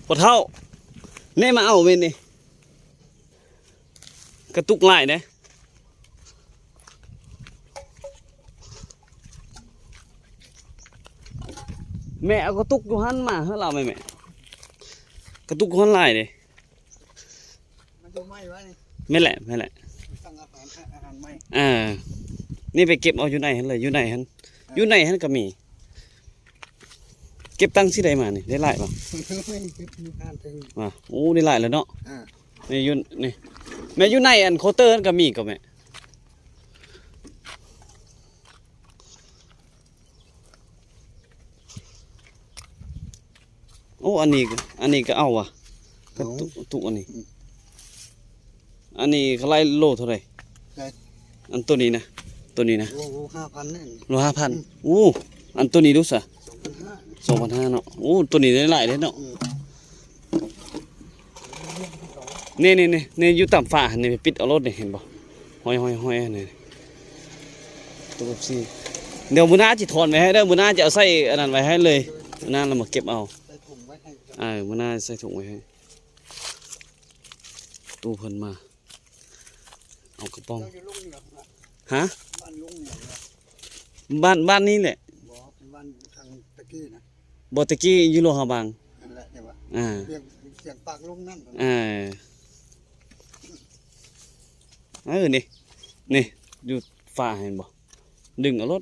ปวดเท้าเน่มาเอาเว้นนี่กระตุกไหล่เนี่ยแม่เอากระตุกอยู่หันมาให้เราไหมแม่กระตุกหันไหล่เลยมันดูไหมวะนี่ไม่แหละไม่แหละสั่งอาหารไหมนี่ไปเก็บเอาอยู่ไหนฮันเลยอยู่ไหนฮันอยู่ไหนฮันก็มีเก็บตังค์ที่ใดมานี่ได้หลายป่ะโอ้ได้หลายแล้วเนาะนี่อยู่นี่แม่อยู่ไหนอันโคเตอร์ฮันก็มีก็แม่โอ้อันนี้ก็เอาว่ะก็ตุกอันนี้เขาไล่โลเท่าไหร่อันตัวนี้นะโล5,000นี่โล5,000อู้อันตัวนี้ดูซะ2,500เนาะโอ้ตัวนี้ได้หลายเด้เนาะนี่อยู่ต่ำฟ้านี่ปิดเอารถนี่เห็นบ่ห้อยนี่ตัวแบบซี่เดี๋ยวมื้อหน้าสิถอนไว้ให้เด้อมื้อหน้าจะเอาใส่อันนั้นไว้ให้เลยมื้อหน้าเรามาเก็บเอามื้อหน้าใส่ถุงไว้ให้ตู้เพิ่นมาเอากระป๋องฮะบ้านนี้แหละบ้านทางตะกี้นะบ่ตะกี้อยู่โลหะบางนั่นแหละเนี่ยว่าเสียงปากลุงนั่นนี่อยู่ฝ่าเห็นบ่ดึงเอารถ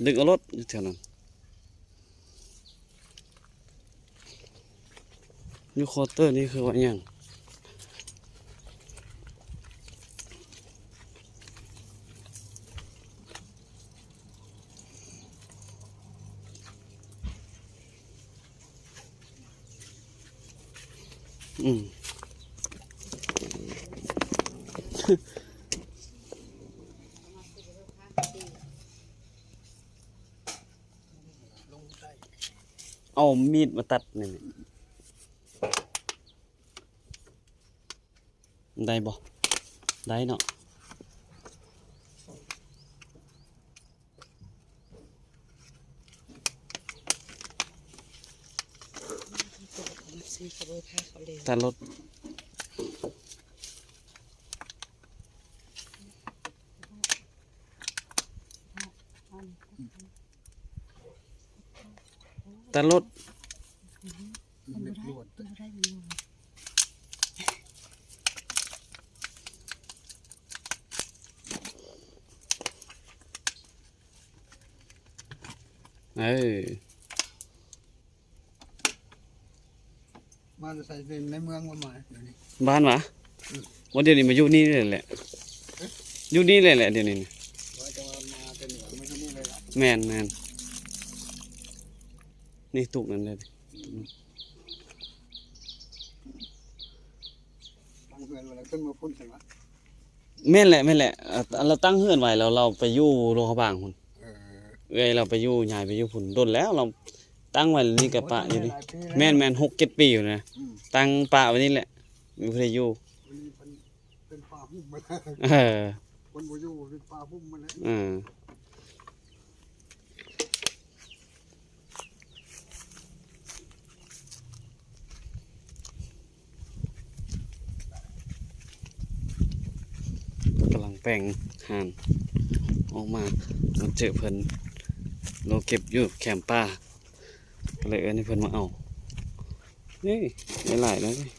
อยู่แถวนั้นอยู่คอเตอร์นี่คือว่าหยังเอามีดมาตัดนี่ได้บ่ได้เนาะตัดรถบ้านใส่ในเมืองมาใหม่เดี๋ยวนี้บ้านวะวันเดี๋ยวนี้มาอยู่นี่เลยแหละอยู่นี่เลยแหละเดี๋ยวนี้ว่าจะมาเป็นเหนือไม่ใช่นี่เลยล่ะแมนนี่ตุกนั่นเลยตั้งเฮือนอะไรขึ้นมาพุ่นใช่ไหมแม่นแหละเราตั้งเฮือนไว้แล้วเราไปอยู่โรงพยาบาลพุ่นเราไปอยู่ย้ายไปอยู่พุ่นโดนแล้วเราตั้งไว้นี่กับปะอยู่นี่แม่น6-7 ปีอยู่นะตั้งปะไว้นี่แหละมีใครอยู่เป็นป่าพุ่มมาคนบ่อยู่เป็นป่าพุ่มมาแล้วกำลังแปลงห่านออกมาเจอเพิ่นเราเก็บอยู่แคมป์ป่าก็เลยให้เพิ่นมาเอานี่หลายๆแล้วนี่